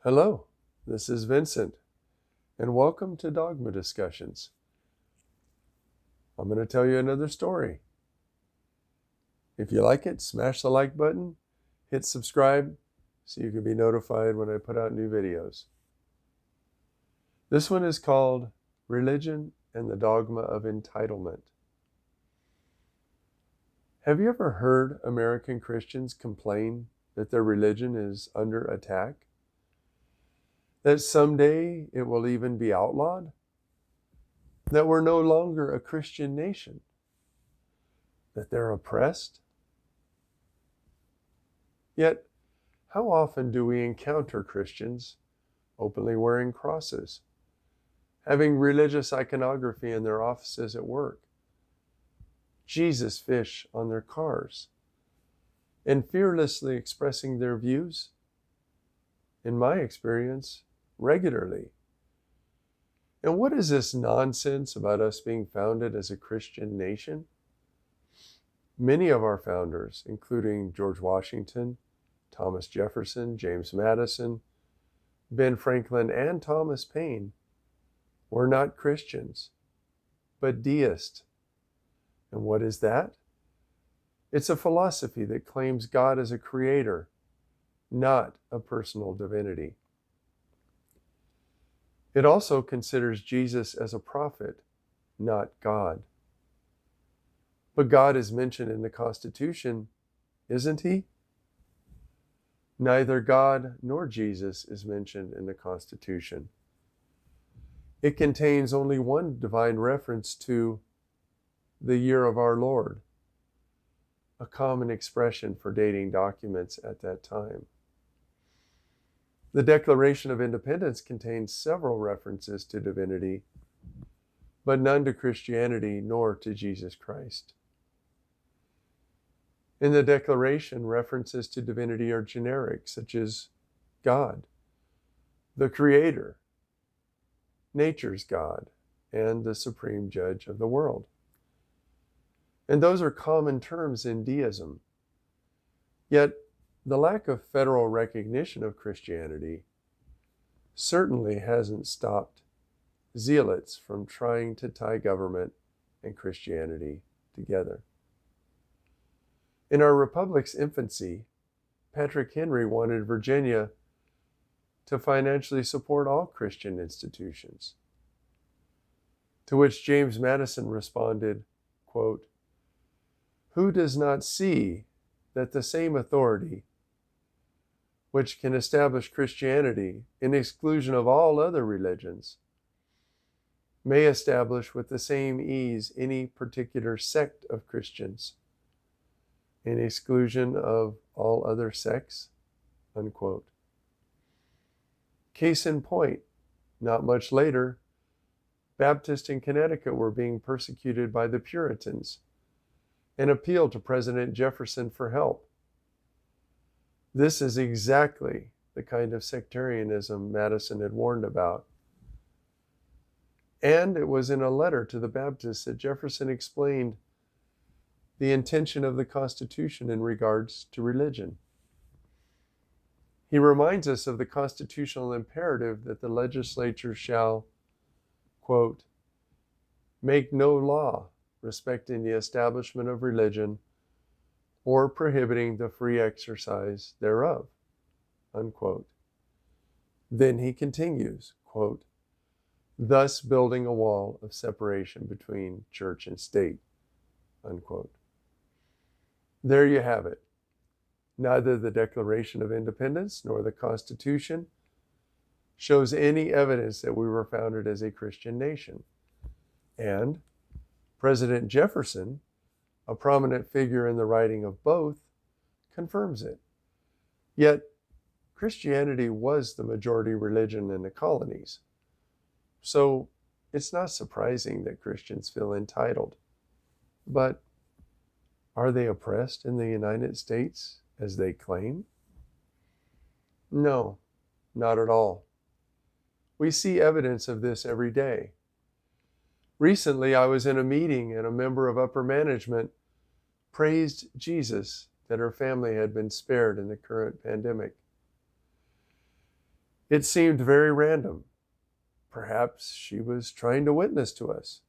Hello, this is Vincent, and welcome to Dogma Discussions. I'm going to tell you another story. If you like it, smash the like button, hit subscribe so you can be notified when I put out new videos. This one is called Religion and the Dogma of Entitlement. Have you ever heard American Christians complain that their religion is under attack? That someday it will even be outlawed? That we're no longer a Christian nation? That they're oppressed? Yet, how often do we encounter Christians openly wearing crosses, having religious iconography in their offices at work, Jesus fish on their cars, and fearlessly expressing their views? In my experience, regularly. And what is this nonsense about us being founded as a Christian nation? Many of our founders, including George Washington, Thomas Jefferson, James Madison, Ben Franklin, and Thomas Paine, were not Christians, but deists. And what is that? It's a philosophy that claims God as a creator, not a personal divinity. It also considers Jesus as a prophet, not God. But God is mentioned in the Constitution, isn't he? Neither God nor Jesus is mentioned in the Constitution. It contains only one divine reference to the year of our Lord, a common expression for dating documents at that time. The Declaration of Independence contains several references to divinity, but none to Christianity nor to Jesus Christ. In the Declaration, references to divinity are generic, such as God, the Creator, nature's God, and the supreme judge of the world. And those are common terms in deism. Yet, the lack of federal recognition of Christianity certainly hasn't stopped zealots from trying to tie government and Christianity together. In our republic's infancy, Patrick Henry wanted Virginia to financially support all Christian institutions, to which James Madison responded, quote, "Who does not see that the same authority which can establish Christianity in exclusion of all other religions may establish with the same ease any particular sect of Christians in exclusion of all other sects?" Unquote. Case in point, not much later, Baptists in Connecticut were being persecuted by the Puritans and appealed to President Jefferson for help. This is exactly the kind of sectarianism Madison had warned about. And it was in a letter to the Baptists that Jefferson explained the intention of the Constitution in regards to religion. He reminds us of the constitutional imperative that the legislature shall, quote, "make no law respecting the establishment of religion or prohibiting the free exercise thereof," unquote. Then he continues, quote, "thus building a wall of separation between church and state," unquote. There you have it. Neither the Declaration of Independence nor the Constitution shows any evidence that we were founded as a Christian nation. And President Jefferson, a prominent figure in the writing of both, confirms it. Yet, Christianity was the majority religion in the colonies. So, it's not surprising that Christians feel entitled. But are they oppressed in the United States as they claim? No, not at all. We see evidence of this every day. Recently, I was in a meeting and a member of upper management praised Jesus that her family had been spared in the current pandemic. It seemed very random. Perhaps she was trying to witness to us.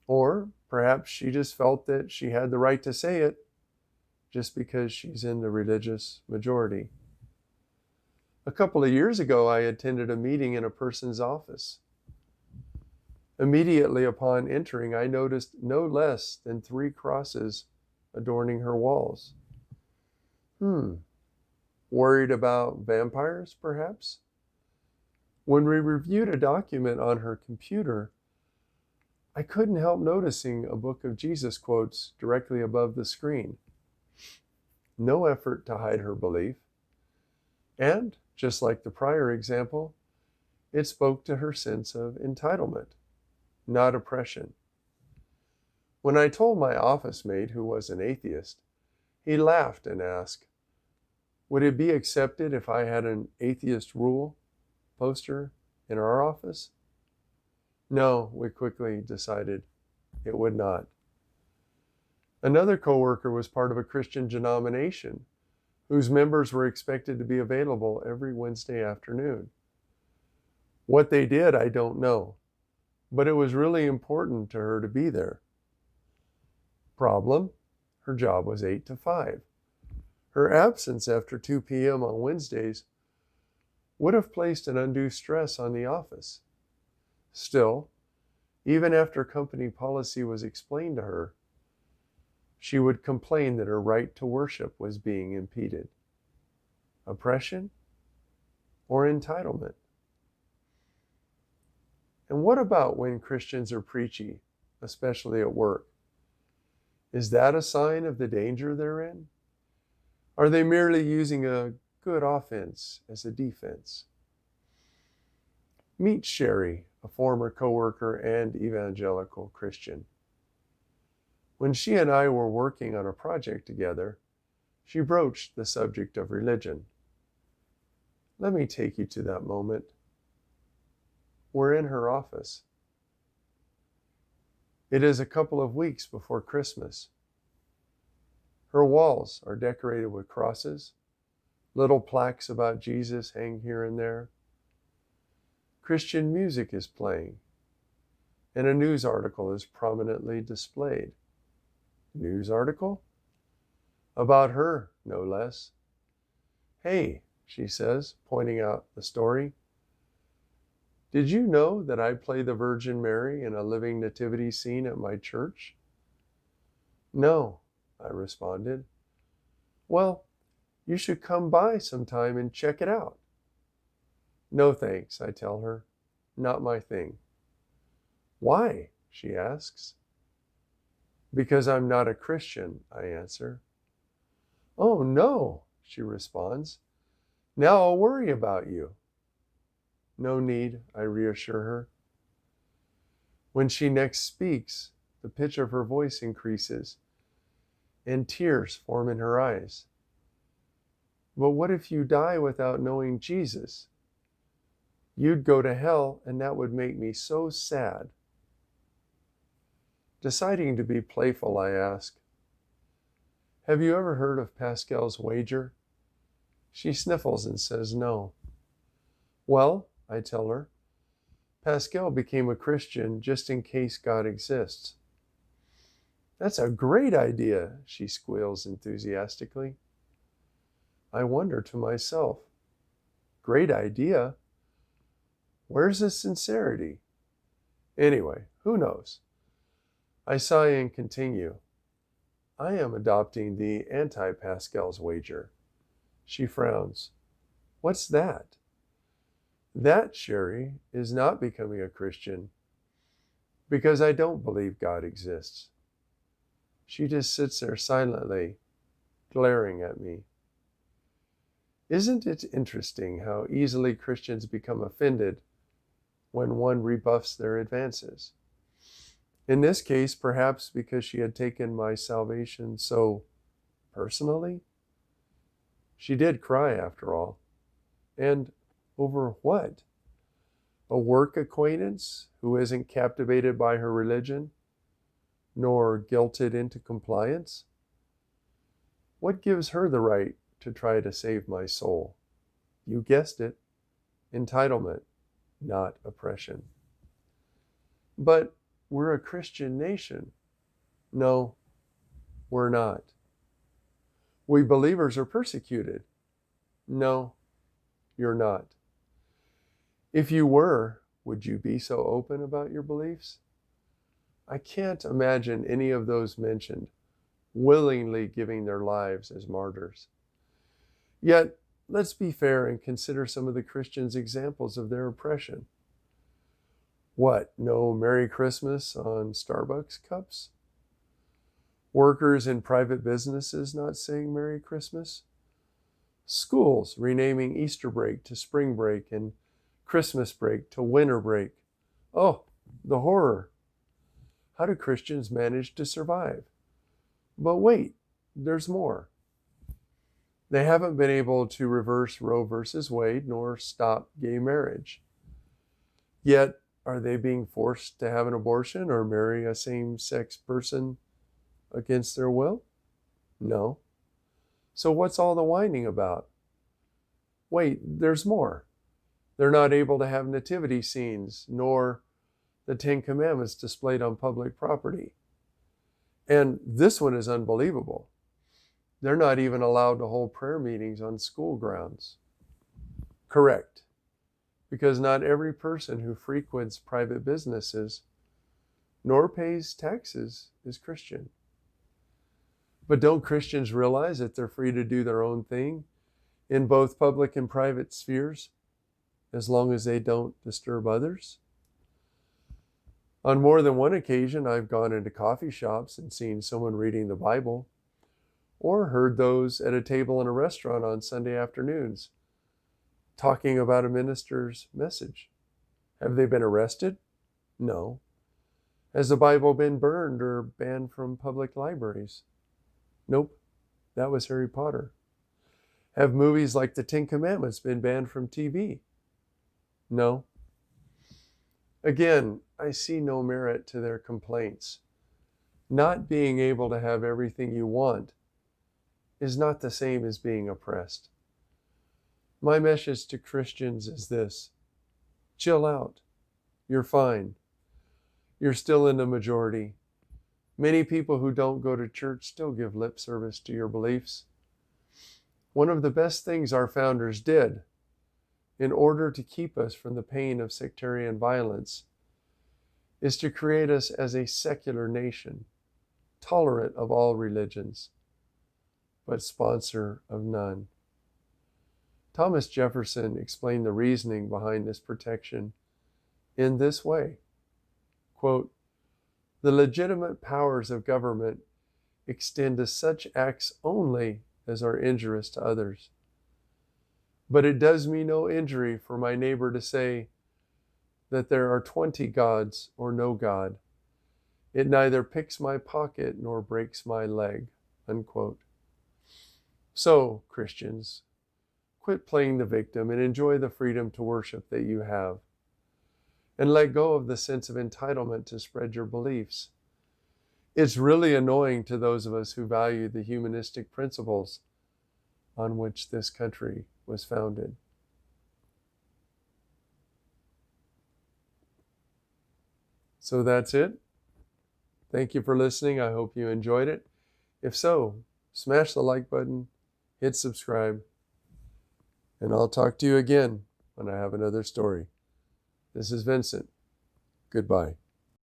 Or perhaps she just felt that she had the right to say it just because she's in the religious majority. A couple of years ago, I attended a meeting in a person's office. Immediately upon entering, I noticed no less than 3 crosses adorning her walls. Worried about vampires, perhaps? When we reviewed a document on her computer, I couldn't help noticing a Book of Jesus quotes directly above the screen. No effort to hide her belief. And, just like the prior example, it spoke to her sense of entitlement, not oppression. When I told my office mate, who was an atheist, he laughed and asked, would it be accepted if I had an atheist rule poster in our office? No, we quickly decided it would not. Another coworker was part of a Christian denomination whose members were expected to be available every Wednesday afternoon. What they did, I don't know, but it was really important to her to be there. Problem, her job was 8 to 5. Her absence after 2 p.m. on Wednesdays would have placed an undue stress on the office. Still, even after company policy was explained to her, she would complain that her right to worship was being impeded. Oppression or entitlement? And what about when Christians are preachy, especially at work? Is that a sign of the danger they're in? Are they merely using a good offense as a defense? Meet Sherry, a former coworker and evangelical Christian. When she and I were working on a project together, she broached the subject of religion. Let me take you to that moment. We're in her office. It is a couple of weeks before Christmas. Her walls are decorated with crosses. Little plaques about Jesus hang here and there. Christian music is playing, and a news article is prominently displayed. News article? About her, no less. Hey, she says, pointing out the story. Did you know that I play the Virgin Mary in a living nativity scene at my church? No, I responded. Well, you should come by sometime and check it out. No thanks, I tell her. Not my thing. Why? She asks. Because I'm not a Christian, I answer. Oh no, she responds. Now I'll worry about you. No need, I reassure her. When she next speaks, the pitch of her voice increases, and tears form in her eyes. But what if you die without knowing Jesus? You'd go to hell, and that would make me so sad. Deciding to be playful, I ask, have you ever heard of Pascal's wager? She sniffles and says no. Well, I tell her, Pascal became a Christian just in case God exists. That's a great idea, she squeals enthusiastically. I wonder to myself, great idea? Where's the sincerity? Anyway, who knows? I sigh and continue. I am adopting the anti-Pascal's wager. She frowns. What's that? That, Sherry, is not becoming a Christian, because I don't believe God exists. She just sits there silently, glaring at me. Isn't it interesting how easily Christians become offended when one rebuffs their advances? In this case, perhaps because she had taken my salvation so personally? She did cry, after all. And over what? A work acquaintance who isn't captivated by her religion, nor guilted into compliance? What gives her the right to try to save my soul? You guessed it, entitlement, not oppression. But we're a Christian nation. No, we're not. We believers are persecuted. No, you're not. If you were, would you be so open about your beliefs? I can't imagine any of those mentioned willingly giving their lives as martyrs. Yet, let's be fair and consider some of the Christians' examples of their oppression. What, no Merry Christmas on Starbucks cups? Workers in private businesses not saying Merry Christmas? Schools renaming Easter break to spring break and Christmas break to winter break. Oh, the horror. How do Christians manage to survive? But wait, there's more. They haven't been able to reverse Roe versus Wade nor stop gay marriage. Yet, are they being forced to have an abortion or marry a same-sex person against their will? No. So what's all the whining about? Wait, there's more. They're not able to have nativity scenes, nor the Ten Commandments displayed on public property. And this one is unbelievable. They're not even allowed to hold prayer meetings on school grounds. Correct. Because not every person who frequents private businesses nor pays taxes is Christian. But don't Christians realize that they're free to do their own thing in both public and private spheres, as long as they don't disturb others? On more than one occasion, I've gone into coffee shops and seen someone reading the Bible, or heard those at a table in a restaurant on Sunday afternoons talking about a minister's message. Have they been arrested? No. Has the Bible been burned or banned from public libraries? Nope. That was Harry Potter. Have movies like the Ten Commandments been banned from TV? No. Again, I see no merit to their complaints. Not being able to have everything you want is not the same as being oppressed. My message to Christians is this: chill out. You're fine. You're still in the majority. Many people who don't go to church still give lip service to your beliefs. One of the best things our founders did in order to keep us from the pain of sectarian violence is to create us as a secular nation, tolerant of all religions, but sponsor of none. Thomas Jefferson explained the reasoning behind this protection in this way. Quote, "The legitimate powers of government extend to such acts only as are injurious to others. But it does me no injury for my neighbor to say that there are 20 gods or no God. It neither picks my pocket nor breaks my leg." Unquote. So, Christians, quit playing the victim and enjoy the freedom to worship that you have. And let go of the sense of entitlement to spread your beliefs. It's really annoying to those of us who value the humanistic principles on which this country was founded. So that's it. Thank you for listening. I hope you enjoyed it. If so, smash the like button, hit subscribe, and I'll talk to you again when I have another story. This is Vincent. Goodbye.